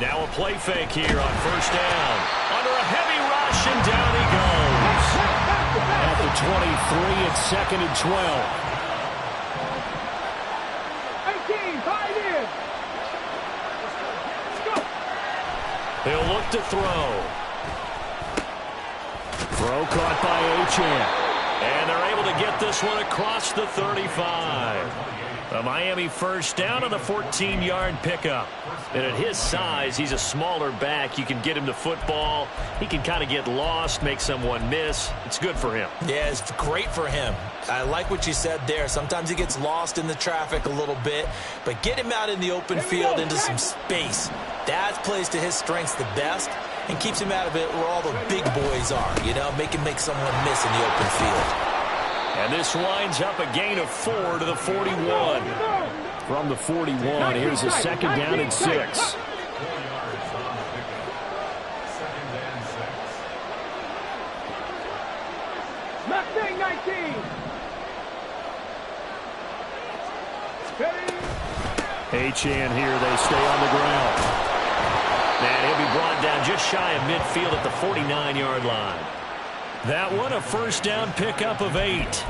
Now a play fake here on first down. Under a heavy rush, and down he goes. At the 23, it's 2nd and 12. 18, 5 in. Let's go. He'll look to throw. Throw caught by Achane. And they're able to get this one across the 35. A Miami first down on a 14-yard pickup. And at his size, he's a smaller back. You can get him the football. He can kind of get lost, make someone miss. It's good for him. Yeah, it's great for him. I like what you said there. Sometimes he gets lost in the traffic a little bit, but get him out in the open field into some space. That plays to his strengths the best and keeps him out of it where all the big boys are, you know, make someone miss in the open field. And this winds up a gain of 4 to the 41. From the 41, here's a 2nd down and 6. Mustang 19. Achane here, they stay on the ground. And he'll be brought down just shy of midfield at the 49-yard line. That one, a first down pickup of 8.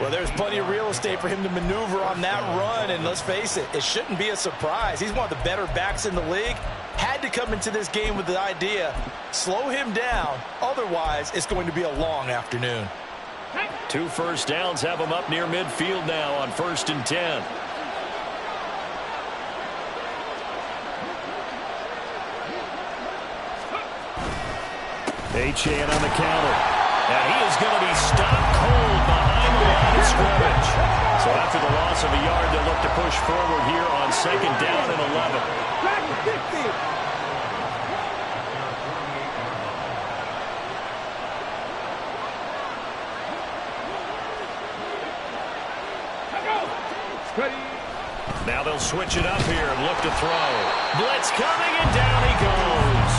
Well, there's plenty of real estate for him to maneuver on that run, and let's face it, it shouldn't be a surprise. He's one of the better backs in the league. Had to come into this game with the idea, slow him down, otherwise it's going to be a long afternoon. 2 first downs have him up near midfield now on 1st and 10. Achane on the counter. And he is going to be stopped cold behind the line of scrimmage. So after the loss of a yard, they'll look to push forward here on 2nd down and 11. Now they'll switch it up here and look to throw. Blitz coming, and down he goes.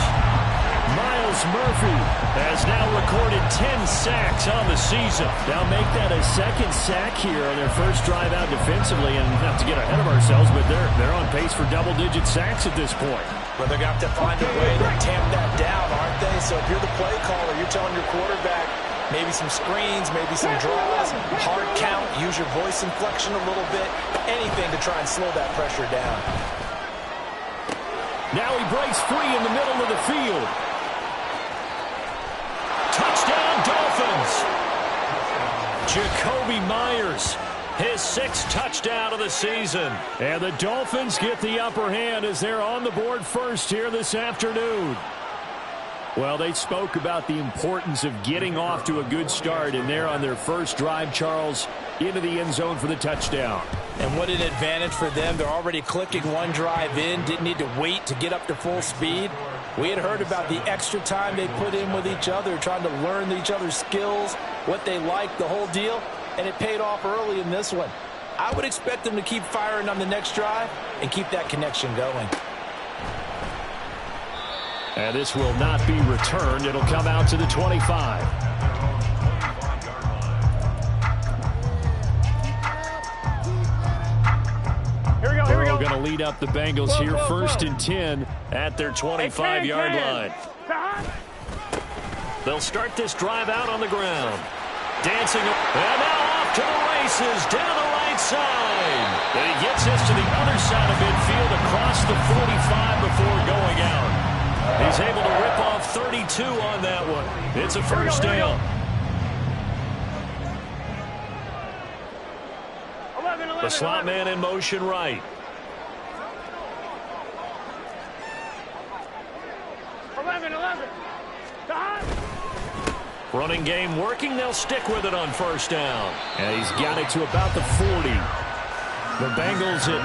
Myles Murphy has now recorded 10 sacks on the season. Now make that a 2nd sack here on their first drive out defensively, and not to get ahead of ourselves, but they're on pace for double-digit sacks at this point. Well, they're going to have to find a way to tamp that down, aren't they? So if you're the play caller, you're telling your quarterback maybe some screens, maybe some draws, hard count, use your voice inflection a little bit, anything to try and slow that pressure down. Now he breaks free in the middle of the field. Touchdown, Dolphins! Jacoby Myers, his 6th touchdown of the season. And the Dolphins get the upper hand as they're on the board first here this afternoon. Well, they spoke about the importance of getting off to a good start, and they're on their first drive, Charles, into the end zone for the touchdown. And what an advantage for them. They're already clicking one drive in, didn't need to wait to get up to full speed. We had heard about the extra time they put in with each other, trying to learn each other's skills, what they like, the whole deal, and it paid off early in this one. I would expect them to keep firing on the next drive and keep that connection going. And this will not be returned. It'll come out to the 25. Burrow going to lead up the Bengals here, 1st and 10 at their 25-yard line. They'll start this drive out on the ground. Dancing, and now off to the races, down the right side. And he gets this to the other side of midfield, across the 45 before going out. He's able to rip off 32 on that one. It's a first down. The slot man in motion right. 11. Running game working. They'll stick with it on first down. And he's got it to about the 40. The Bengals at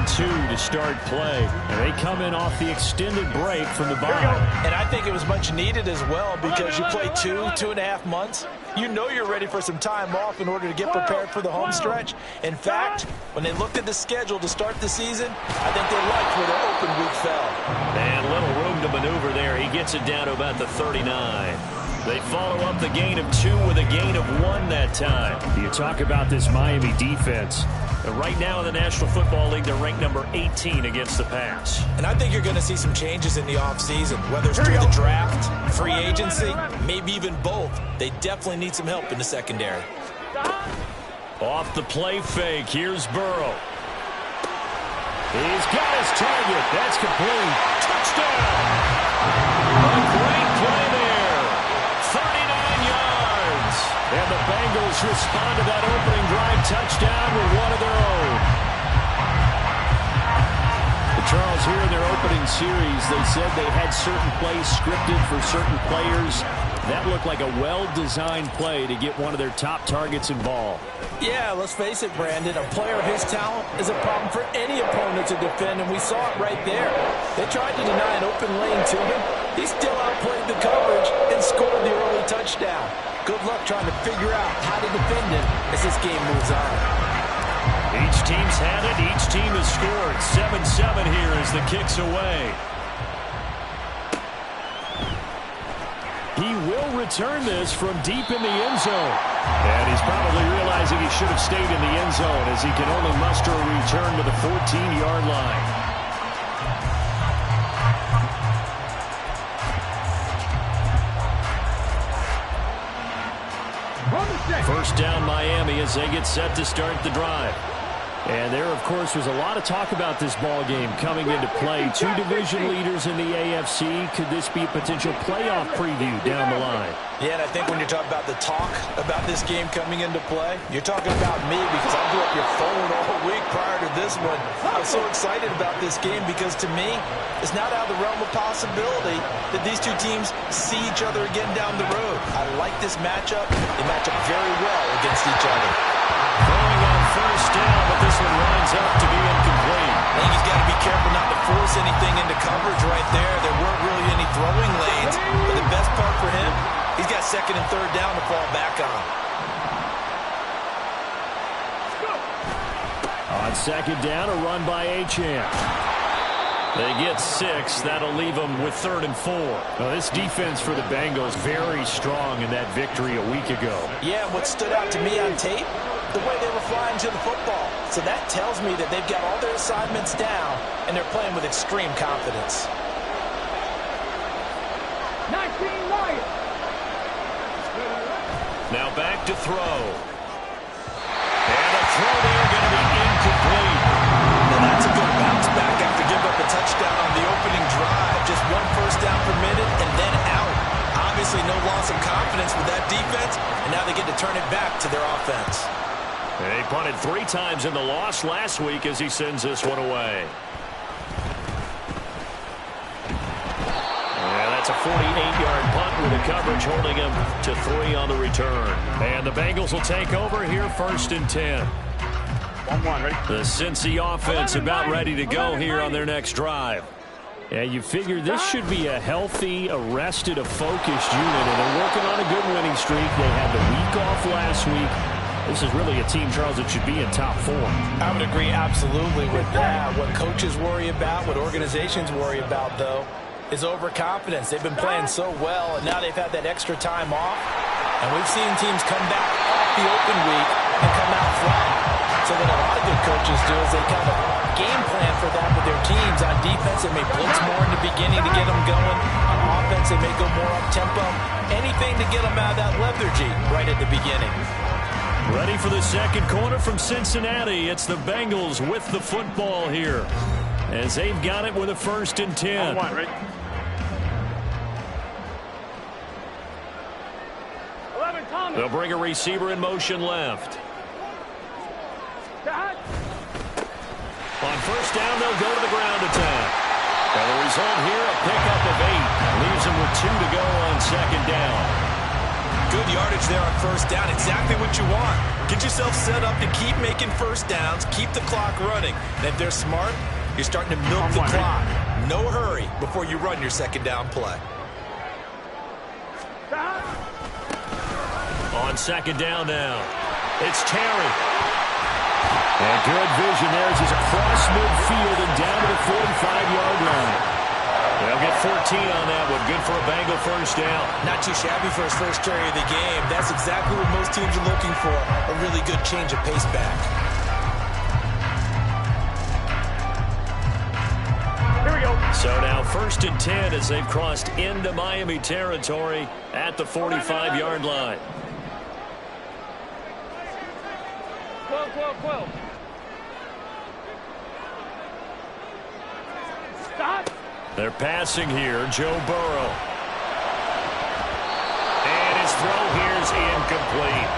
9-2 to start play. And they come in off the extended break from the bye. And I think it was much needed as well, because you play 2.5 months. You know you're ready for some time off in order to get prepared for the home stretch. In fact, when they looked at the schedule to start the season, I think they liked where their open week fell. And little room to maneuver there. He gets it down to about the 39. They follow up the gain of 2 with a gain of 1 that time. You talk about this Miami defense. Right now in the National Football League, they're ranked number 18 against the pass. And I think you're going to see some changes in the offseason, whether it's through the draft, free agency, maybe even both. They definitely need some help in the secondary. Off the play fake, here's Burrow. He's got his target. That's complete. Touchdown! A great play there. 39 yards. And the Bengals respond to that opening drive touchdown with one of their own. Charles, here in their opening series, they said they had certain plays scripted for certain players. That looked like a well-designed play to get one of their top targets involved. Yeah, let's face it, Brandon. A player of his talent is a problem for any opponent to defend, and we saw it right there. They tried to deny an open lane to him. He still outplayed the coverage and scored the early touchdown. Good luck trying to figure out how to defend him as this game moves on. Each team's had it. Each team has scored. 7-7 here as the kick's away. He will return this from deep in the end zone. And he's probably realizing he should have stayed in the end zone as he can only muster a return to the 14-yard line. First down Miami as they get set to start the drive. And there, of course, was a lot of talk about this ball game coming into play. 2 division leaders in the AFC. Could this be a potential playoff preview down the line? Yeah, and I think when you're talking about the talk about this game coming into play, you're talking about me because I blew up your phone all week prior to this one. I was so excited about this game because, to me, it's not out of the realm of possibility that these two teams see each other again down the road. I like this matchup. They match up very well against each other. Throwing on first down, but this one winds up to be incomplete. I think he's got to be careful not to force anything into coverage right there. There weren't really any throwing lanes, but the best part for him, he's got second and third down to fall back on. On second down, a run by Achane. They get 6. That'll leave them with 3rd and 4. Well, this defense for the Bengals very strong in that victory a week ago. Yeah, what stood out to me on tape, the way they were flying to the football. So that tells me that they've got all their assignments down, and they're playing with extreme confidence. 19 Lions. Now back to throw. And a throw there going to be incomplete. Now that's a good bounce back after giving up a touchdown on the opening drive. Just 1 first down permitted and then out. Obviously no loss of confidence with that defense, and now they get to turn it back to their offense. They punted 3 times in the loss last week as he sends this one away. And that's a 48-yard punt with the coverage holding him to 3 on the return. And the Bengals will take over here 1st and 10. 1-1, ready? The Cincy offense about ready to go here on their next drive. Yeah, you figure this should be a healthy, arrested, a focused unit, and they're working on a good winning streak. They had the week off last week. This is really a team, Charles, that should be in top 4. I would agree absolutely with that. What coaches worry about, what organizations worry about, though, is overconfidence. They've been playing so well, and now they've had that extra time off. And we've seen teams come back off the open week and come out flat. So what a lot of good coaches do is they kind of game plan for that with their teams. On defense, they may blitz more in the beginning to get them going. On offense, they may go more up-tempo. Anything to get them out of that lethargy right at the beginning. Ready for the second quarter from Cincinnati. It's the Bengals with the football here as they've got it with a 1st and 10. 1-1, ready? 11 Thomas. They'll bring a receiver in motion left. On first down, they'll go to the ground attack. And the result here, a pickup of 8. Leaves them with 2 to go on second down. Good yardage there on first down. Exactly what you want. Get yourself set up to keep making first downs, keep the clock running. And if they're smart, you're starting to milk the clock. No hurry before you run your second down play. On second down now, it's Terry. And good vision there as he's across midfield and down to the 45-yard line. They'll get 14 on that one. Good for a Bengal first down. Not too shabby for his first carry of the game. That's exactly what most teams are looking for, a really good change of pace back. Here we go. So now 1st and 10 as they've crossed into Miami territory at the 45-yard line. 12. Stop. They're passing here. Joe Burrow. And his throw here is incomplete.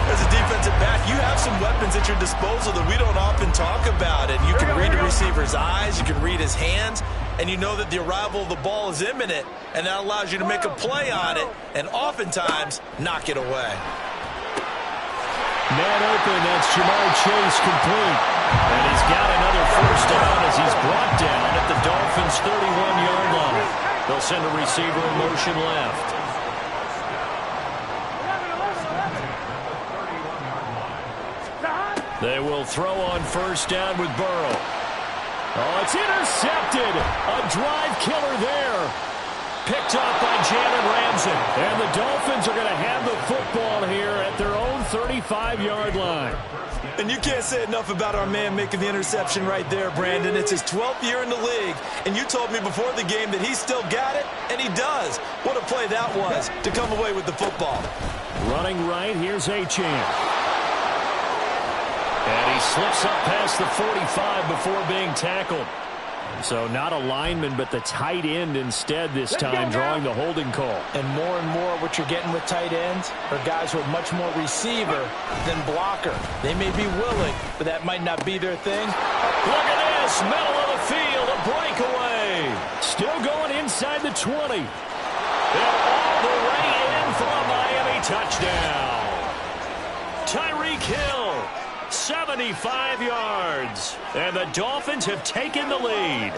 As a defensive back, you have some weapons at your disposal that we don't often talk about. And you can read the receiver's eyes, you can read his hands, and you know that the arrival of the ball is imminent, and that allows you to make a play on it and oftentimes knock it away. Man open, that's Jamar Chase complete. And he's got another first down as he's brought down at the Dolphins' 31-yard line. They'll send a receiver in motion left. 11. They will throw on first down with Burrow. Oh, it's intercepted. A drive killer there. Picked up by Jalen Ramsey. And the Dolphins are going to have the football here at their own 35-yard line. And you can't say enough about our man making the interception right there, Brandon. It's his 12th year in the league, and you told me before the game that he still got it, and he does. What a play that was to come away with the football. Running right, here's Achane. And he slips up past the 45 before being tackled. So not a lineman, but the tight end instead this time, drawing the holding call. And more what you're getting with tight ends are guys who are much more receiver than blocker. They may be willing, but that might not be their thing. Look at this, middle of the field, a breakaway. Still going inside the 20. And all the way in for a Miami touchdown. Tyreek Hill. 75 yards. And the Dolphins have taken the lead.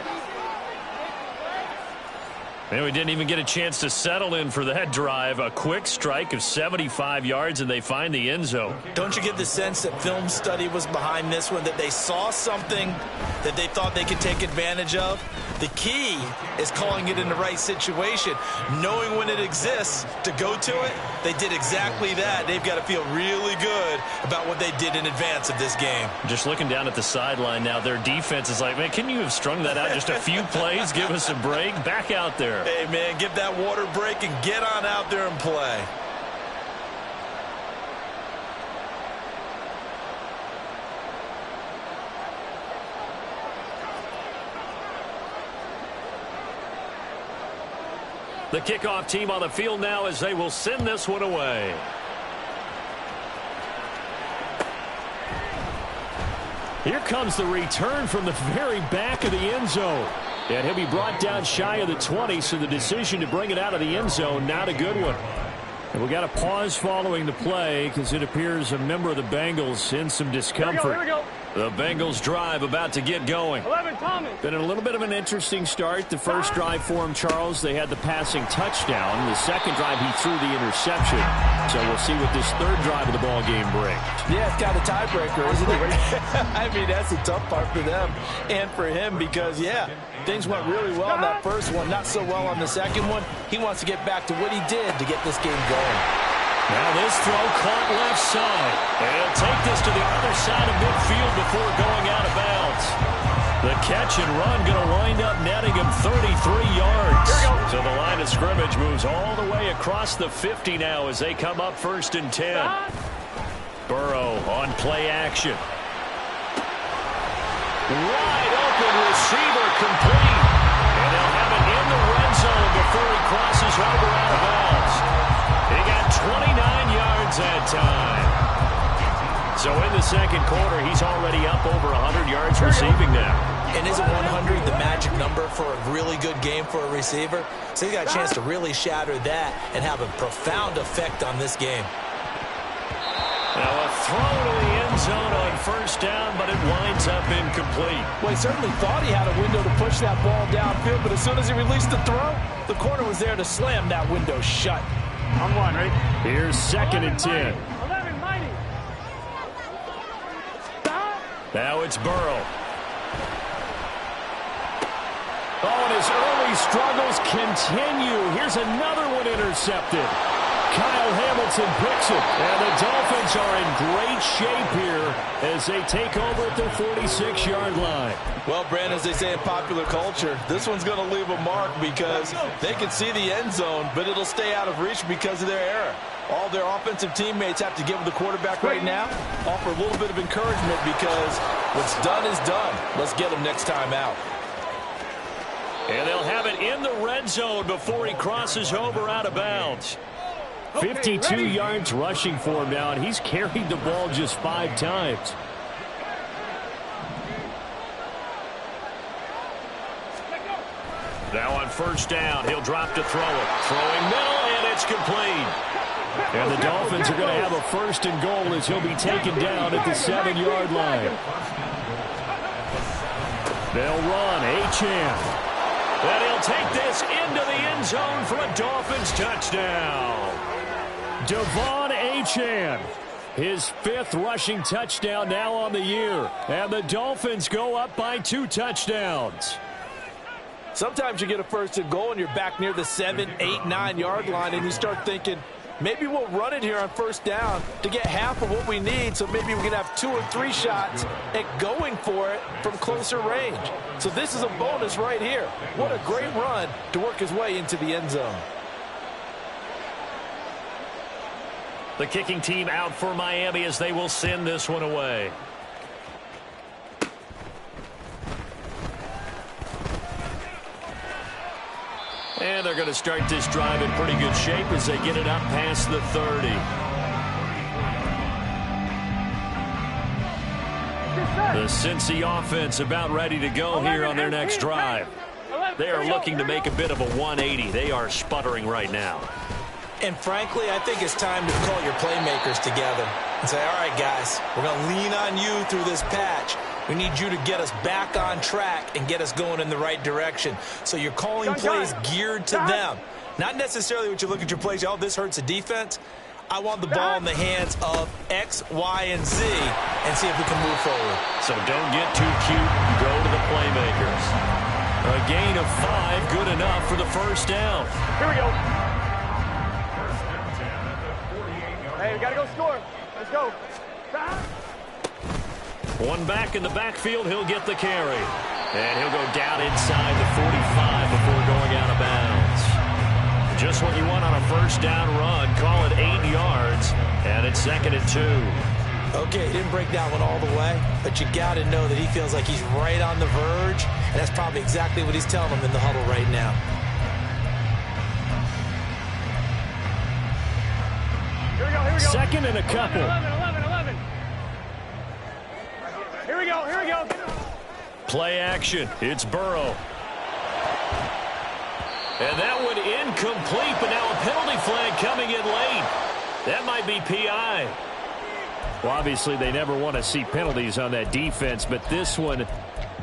And we didn't even get a chance to settle in for that drive. A quick strike of 75 yards, and they find the end zone. Don't you get the sense that film study was behind this one, that they saw something that they thought they could take advantage of? The key is calling it in the right situation, knowing when it exists to go to it. They did exactly that. They've got to feel really good about what they did in advance of this game. Just looking down at the sideline now, their defense is like, man, can you have strung that out just a few plays? Give us a break. Back out there. Hey, man, give that water break and get on out there and play. The kickoff team on the field now as they will send this one away. Here comes the return from the very back of the end zone. And he'll be brought down shy of the 20, so the decision to bring it out of the end zone, not a good one. And we got a pause following the play because it appears a member of the Bengals in some discomfort. Here we go. The Bengals drive about to get going. 11, Thomas. Been a little bit of an interesting start. The first drive for him, Charles, they had the passing touchdown. The second drive, he threw the interception. So we'll see what this third drive of the ball game brings. Yeah, it's got a tiebreaker, isn't it? I mean, that's the tough part for them and for him because, yeah, things went really well in that first one, not so well on the second one. He wants to get back to what he did to get this game going. Now this throw caught left side. And he'll take this to the other side of midfield before going out of bounds. The catch and run going to wind up netting him 33 yards. So the line of scrimmage moves all the way across the 50 now as they come up 1st and 10. Burrow on play action. Wide open receiver complete. And they'll have it in the red zone before he crosses over out of bounds. He got 29 yards that time. So in the second quarter, he's already up over 100 yards receiving now. And isn't 100 the magic number for a really good game for a receiver? So he's got a chance to really shatter that and have a profound effect on this game. Now a throw to the end zone on first down, but it winds up incomplete. Well, he certainly thought he had a window to push that ball downfield, but as soon as he released the throw, the corner was there to slam that window shut. On one, right? Here's 2nd and 10. 11, Mighty. Stop. Now it's Burrow. Oh, and his early these struggles continue. Here's another one intercepted. Kyle Hamilton picks it, and the Dolphins are in great shape here as they take over at their 46-yard line. Well, Brandon, as they say in popular culture, this one's going to leave a mark because they can see the end zone, but it'll stay out of reach because of their error. All their offensive teammates have to give the quarterback right now, offer a little bit of encouragement because what's done is done. Let's get them next time out. And they'll have it in the red zone before he crosses over out of bounds. 52 yards rushing for him now, and he's carried the ball just 5 times. Now on first down, he'll drop to throw it. Throwing middle, and it's complete. And the Dolphins are going to have a first and goal as he'll be taken down at the 7-yard line. They'll run. Achane. And he'll take this into the end zone for a Dolphins touchdown. Devon Achane, his 5th rushing touchdown now on the year. And the Dolphins go up by 2 touchdowns. Sometimes you get a first and goal and you're back near the 7, 8, 9-yard line and you start thinking, maybe we'll run it here on first down to get half of what we need, so maybe we can have 2 or 3 shots at going for it from closer range. So this is a bonus right here. What a great run to work his way into the end zone. The kicking team out for Miami as they will send this one away. And they're going to start this drive in pretty good shape as they get it up past the 30. The Cincy offense about ready to go here on their next drive. They are looking to make a bit of a 180. They are sputtering right now. And frankly, I think it's time to call your playmakers together and say, all right, guys, we're going to lean on you through this patch. We need you to get us back on track and get us going in the right direction. So you're calling plays geared to them. Not necessarily what you look at your plays, oh, this hurts the defense. I want the ball in the hands of X, Y, and Z and see if we can move forward. So don't get too cute. Go to the playmakers. A gain of 5, good enough for the first down. Here we go. Hey, we got to go score. Let's go. One back in the backfield, he'll get the carry. And he'll go down inside the 45 before going out of bounds. Just what you want on a first down run. Call it 8 yards, and it's 2nd and 2. Okay, he didn't break that one all the way, but you got to know that he feels like he's right on the verge, and that's probably exactly what he's telling them in the huddle right now. Here we go, here we go. 2nd and a couple. 11. Here we go, here we go. Play action. It's Burrow. And that one incomplete, but now a penalty flag coming in late. That might be PI. Well, obviously, they never want to see penalties on that defense, but this one a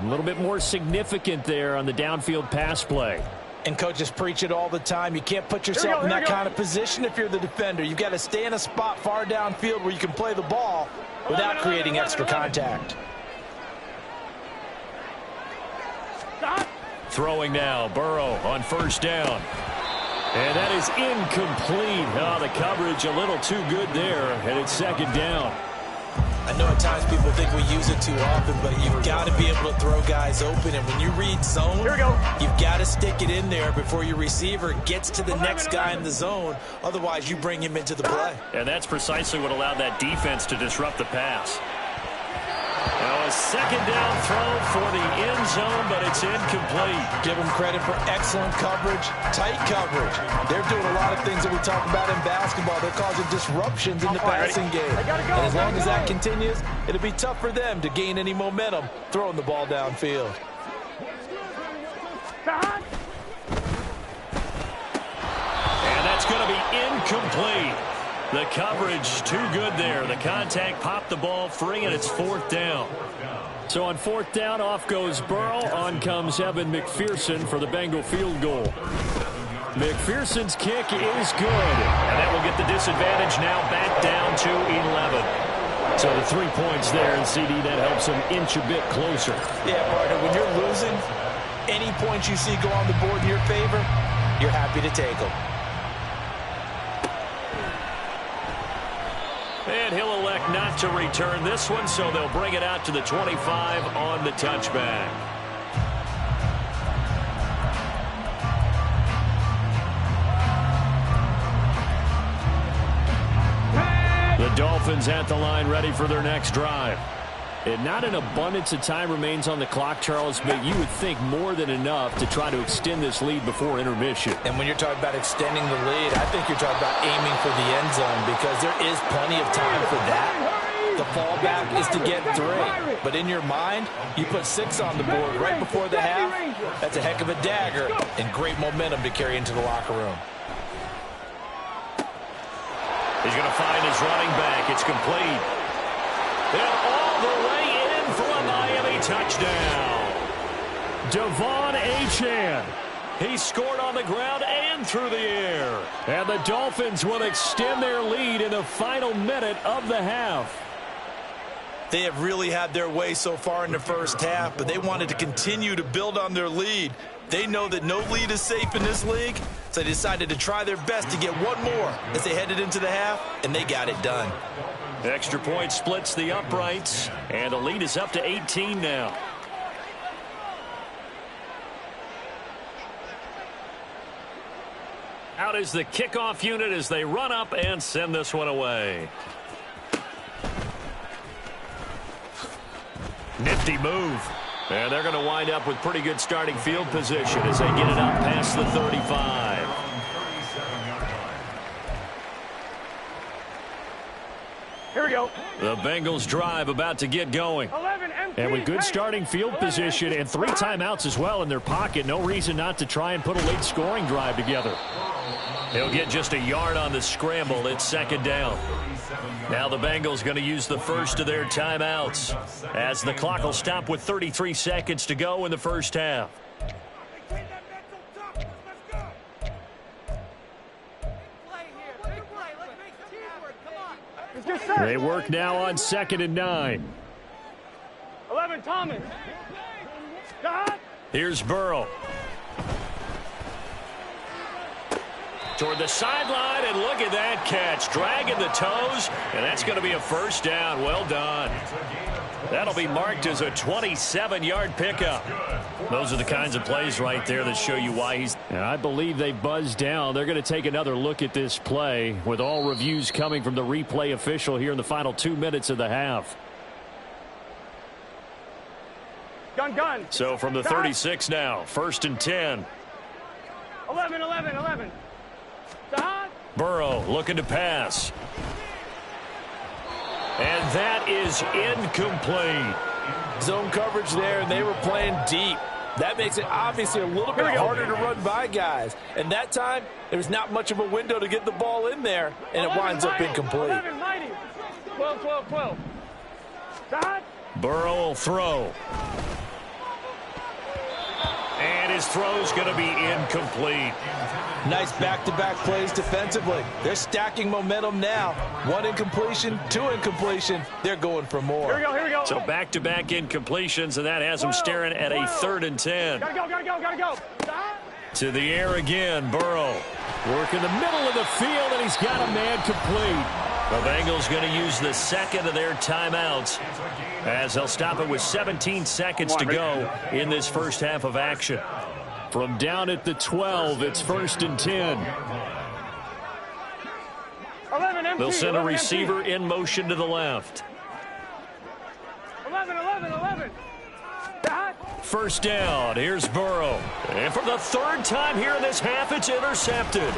little bit more significant there on the downfield pass play. And coaches preach it all the time. You can't put yourself in that kind of position if you're the defender. You've got to stay in a spot far downfield where you can play the ball without creating extra contact. Throwing now, Burrow on first down. And that is incomplete. Oh, the coverage a little too good there, and it's 2nd down. I know at times people think we use it too often, but you've got to be able to throw guys open. And when you read zone, you've got to stick it in there before your receiver gets to the next guy in the zone. Otherwise, you bring him into the play. And that's precisely what allowed that defense to disrupt the pass. Now a 2nd down throw for the end zone, but it's incomplete. Give them credit for excellent coverage, tight coverage. They're doing a lot of things that we talk about in basketball. They're causing disruptions in the passing game. And as long as that continues, it'll be tough for them to gain any momentum throwing the ball downfield. And that's going to be incomplete. The coverage too good there. The contact popped the ball free, and it's 4th down. So on 4th down, off goes Burrow. On comes Evan McPherson for the Bengal field goal. McPherson's kick is good. And that will get the disadvantage now back down to 11. So the 3 points there, and CD, that helps him inch a bit closer. Yeah, partner, when you're losing, any points you see go on the board in your favor, you're happy to take them. And he'll elect not to return this one, so they'll bring it out to the 25 on the touchback. The Dolphins at the line, ready for their next drive. And not an abundance of time remains on the clock, Charles, but you would think more than enough to try to extend this lead before intermission. And when you're talking about extending the lead, I think you're talking about aiming for the end zone because there is plenty of time for that. The fallback is to get 3. But in your mind, you put 6 on the board right before the half. That's a heck of a dagger and great momentum to carry into the locker room. He's going to find his running back. It's complete. And all the way in for a Miami touchdown. Devon Achane. He scored on the ground and through the air. And the Dolphins will extend their lead in the final minute of the half. They have really had their way so far in the first half, but they wanted to continue to build on their lead. They know that no lead is safe in this league, so they decided to try their best to get one more as they headed into the half, and they got it done. Extra point splits the uprights, and the lead is up to 18 now. Out is the kickoff unit as they run up and send this one away. Nifty move. And they're going to wind up with pretty good starting field position as they get it up past the 35. Here we go. The Bengals drive about to get going. 11 empty. And with good starting field position and 3 timeouts as well in their pocket, no reason not to try and put a late scoring drive together. He'll get just a yard on the scramble. It's second down. Now the Bengals going to use the first of their timeouts as the clock will stop with 33 seconds to go in the first half. They work now on 2nd and 9. 11, Thomas. Here's Burrow. Toward the sideline, and look at that catch. Dragging the toes, and that's going to be a first down. Well done. That'll be marked as a 27-yard pickup. Those are the kinds of plays right there that show you why he's... And I believe they buzzed down. They're going to take another look at this play with all reviews coming from the replay official here in the final 2 minutes of the half. Gun. So from the 36 now, 1st and 10. 11. Burrow looking to pass. And that is incomplete. Zone coverage there, and they were playing deep. That makes it obviously a little bit harder to run by guys. And that time, there's not much of a window to get the ball in there, and it winds up incomplete. 12. Burrow will throw. And his throw's going to be incomplete. Nice back-to-back plays defensively. They're stacking momentum now. 1 incompletion, 2 incompletion. They're going for more. Here we go. So back-to-back incompletions, and that has them staring at a 3rd and 10. Gotta go. To the air again, Burrow. Work in the middle of the field, and he's got a man complete. The Bengals going to use the second of their timeouts as they'll stop it with 17 seconds to go in this first half of action. From down at the 12, it's 1st and 10. 11 empty. They'll send a receiver in motion to the left. 11. First down. Here's Burrow. And for the 3rd time here in this half, it's intercepted.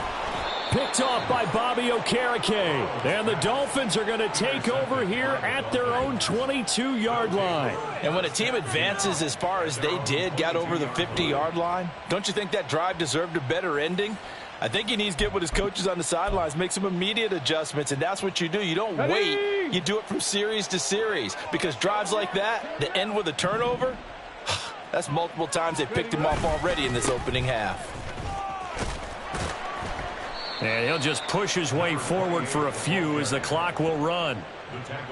Picked off by Bobby Okereke. And the Dolphins are going to take over here at their own 22-yard line. And when a team advances as far as they did, got over the 50-yard line, don't you think that drive deserved a better ending? I think he needs to get with his coaches on the sidelines, make some immediate adjustments, and that's what you do. You don't wait. You do it from series to series, because drives like that end with a turnover, that's multiple times they picked him off already in this opening half. And he'll just push his way forward for a few as the clock will run.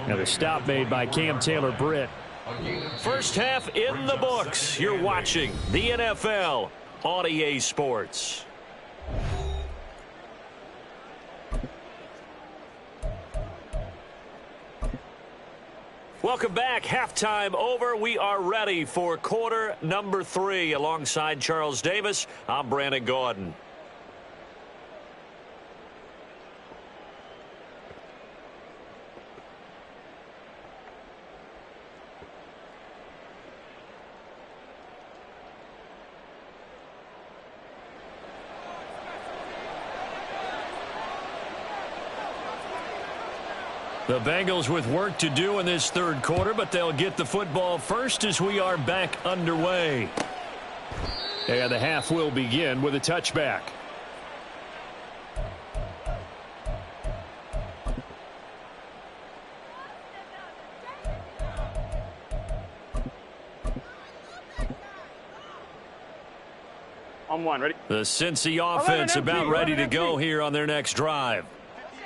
Now the stop made by Cam Taylor-Britt. First half in the books. You're watching the NFL on EA Sports. Welcome back. Halftime over. We are ready for quarter number 3. Alongside Charles Davis, I'm Brandon Gaudin. The Bengals with work to do in this third quarter, but they'll get the football first as we are back underway. And the half will begin with a touchback. On one, ready? The Cincy offense about ready to go here on their next drive.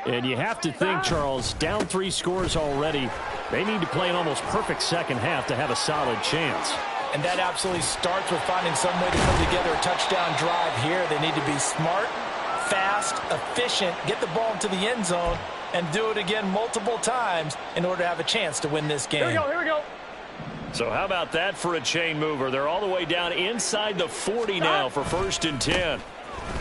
And you have to think, Charles, down 3 scores already. They need to play an almost perfect second half to have a solid chance. And that absolutely starts with finding some way to put together a touchdown drive here. They need to be smart, fast, efficient, get the ball into the end zone, and do it again multiple times in order to have a chance to win this game. Here we go. So how about that for a chain mover? They're all the way down inside the 40 now for 1st and 10.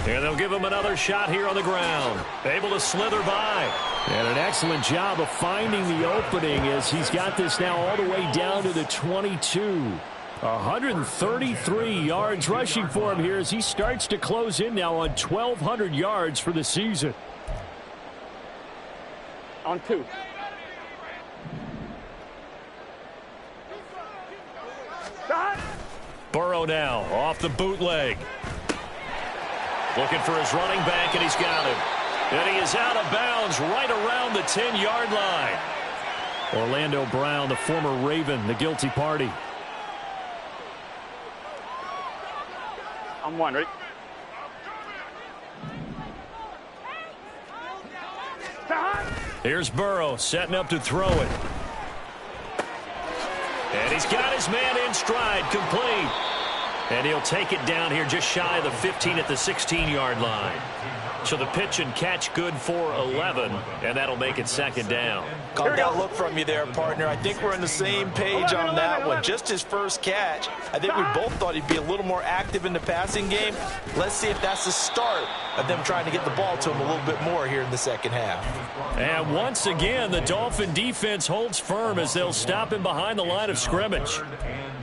And they'll give him another shot here on the ground. Able to slither by. And an excellent job of finding the opening as he's got this now all the way down to the 22. 133 yards rushing for him here as he starts to close in now on 1,200 yards for the season. On 2. Burrow now off the bootleg. Looking for his running back, and he's got him. And he is out of bounds right around the 10-yard line. Orlando Brown, the former Raven, the guilty party. On 1, ready? Here's Burrow setting up to throw it. And he's got his man in stride, complete. And he'll take it down here just shy of the 15 at the 16-yard line. So the pitch and catch good for 11, and that'll make it 2nd down. Caught that look from you there, partner. I think we're on the same page on that one. Just his first catch. I think we both thought he'd be a little more active in the passing game. Let's see if that's the start of them trying to get the ball to him a little bit more here in the second half. And once again, the Dolphin defense holds firm as they'll stop him behind the line of scrimmage.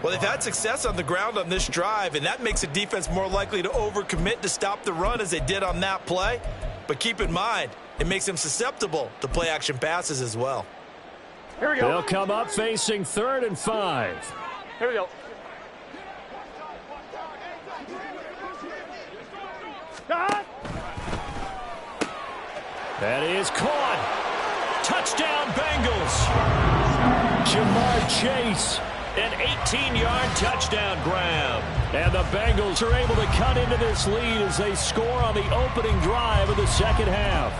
Well, they've had success on the ground on this drive, and that makes the defense more likely to overcommit to stop the run as they did on that play. But keep in mind, it makes them susceptible to play-action passes as well. Here we go. They'll come up facing 3rd and 5. Here we go. That is caught. Touchdown, Bengals. Jamar Chase. An 18-yard touchdown grab. And the Bengals are able to cut into this lead as they score on the opening drive of the second half.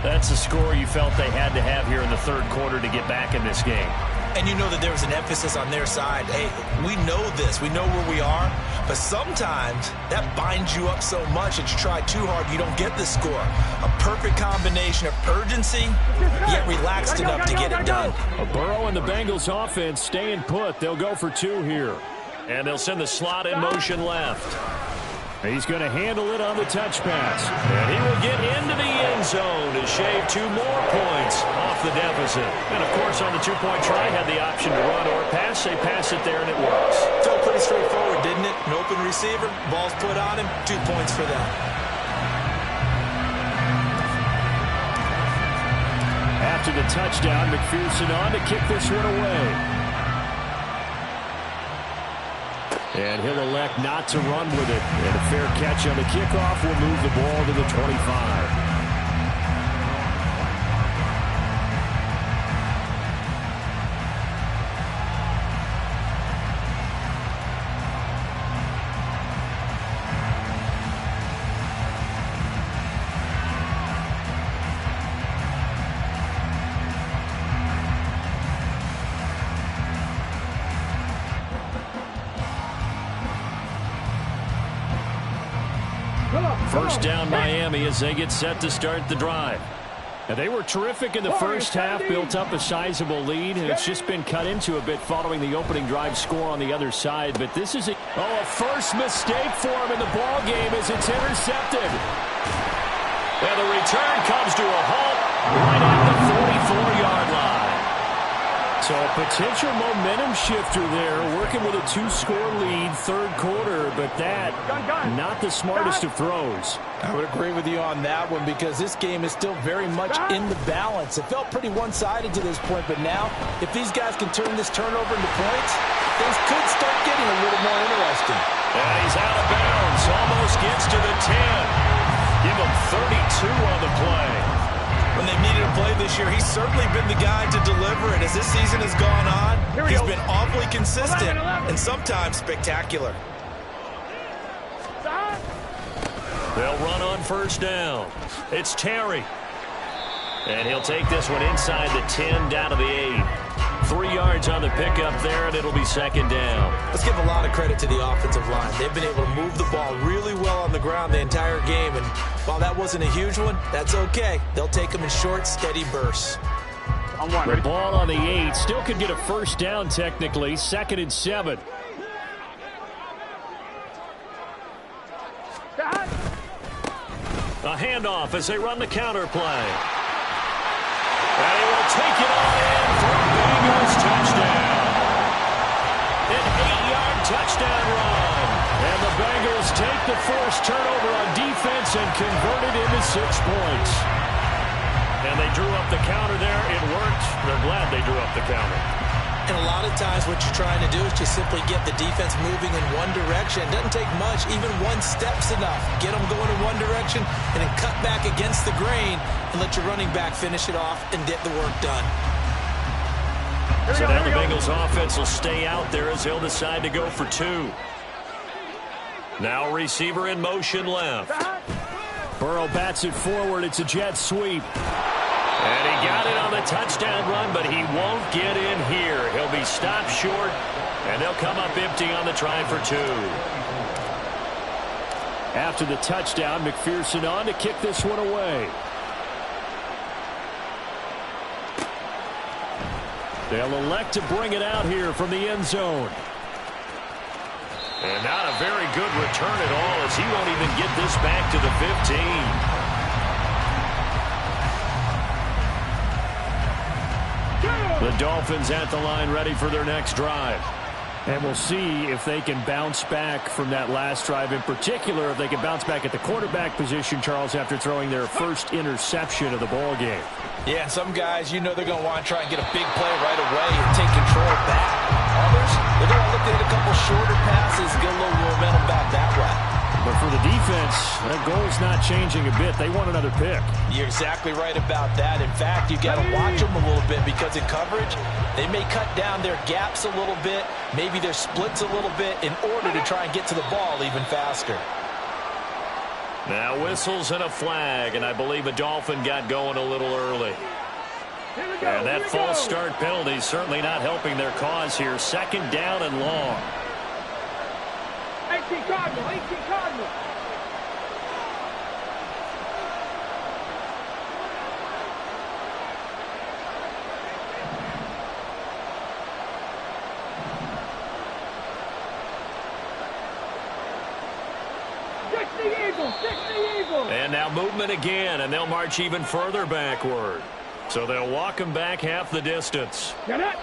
That's the score you felt they had to have here in the third quarter to get back in this game. And you know that there was an emphasis on their side. Hey, we know this. We know where we are. But sometimes that binds you up so much that you try too hard, you don't get the score. A perfect combination of urgency, yet relaxed enough to get it done. Burrow and the Bengals offense staying put. They'll go for 2 here. And they'll send the slot in motion left. He's going to handle it on the touch pass. And he will get into the end zone to shave 2 more points off the deficit. And, of course, on the 2-point try, had the option to run or pass. They pass it there, and it works. Felt pretty straightforward, didn't it? An open receiver, ball's put on him, 2 points for them. After the touchdown, McPherson on to kick this one away. And he'll elect not to run with it. And a fair catch on the kickoff will move the ball to the 25. First down Miami as they get set to start the drive. And they were terrific in the first half, built up a sizable lead, and it's just been cut into a bit following the opening drive score on the other side. But this is a first mistake for him in the ball game as it's intercepted. And the return comes to a halt right at the 44-yard line. So a potential momentum shifter there, working with a 2-score lead, third quarter, but that not the smartest of throws. I would agree with you on that one because this game is still very much in the balance. It felt pretty one-sided to this point, but now if these guys can turn this turnover into points, things could start getting a little more interesting. And he's out of bounds, almost gets to the 10. Give him 32 on the play. When they needed a play this year, he's certainly been the guy to deliver it. As this season has gone on, he's been awfully consistent and sometimes spectacular. They'll run on first down. It's Terry. And he'll take this one inside the 10 down to the 8. 3 yards on the pickup there, and it'll be second down. Let's give a lot of credit to the offensive line. They've been able to move the ball really well on the ground the entire game, and while that wasn't a huge one, that's okay. They'll take them in short, steady bursts. The ball on the 8 still could get a first down technically, 2nd and 7. A handoff as they run the counter play. And he will take it on in for a Bengals touchdown. An 8-yard touchdown run. And the Bengals take the forced turnover on defense and convert it into 6 points. And they drew up the counter there. It worked. They're glad they drew up the counter. And a lot of times what you're trying to do is just simply get the defense moving in one direction. It doesn't take much. Even one step's enough. Get them going in one direction and then cut back against the grain and let your running back finish it off and get the work done. So now the Bengals offense will stay out there as they'll decide to go for 2. Now receiver in motion left. Burrow bats it forward. It's a jet sweep. And he got it on the touchdown run, but he won't get in here. He'll be stopped short, and they'll come up empty on the try for 2. After the touchdown, McPherson on to kick this one away. They'll elect to bring it out here from the end zone. And not a very good return at all, as he won't even get this back to the 15. The Dolphins at the line ready for their next drive. And we'll see if they can bounce back from that last drive. In particular, if they can bounce back at the quarterback position, Charles, after throwing their first interception of the ball game. Yeah, some guys, you know they're going to want to try and get a big play right away and take control back. Others, they're going to look at a couple shorter passes, get a little momentum back that way. But for the defense, that goal's not changing a bit. They want another pick. You're exactly right about that. In fact, you've got to watch them a little bit because in coverage, they may cut down their gaps a little bit, maybe their splits a little bit in order to try and get to the ball even faster. Now whistles and a flag, and I believe a Dolphin got going a little early. And that false start penalty is certainly not helping their cause here. 2nd down and long. 18 Cardinal, 18 Cardinal. And now movement again, and they'll march even further backward. So they'll walk him back half the distance. Get it.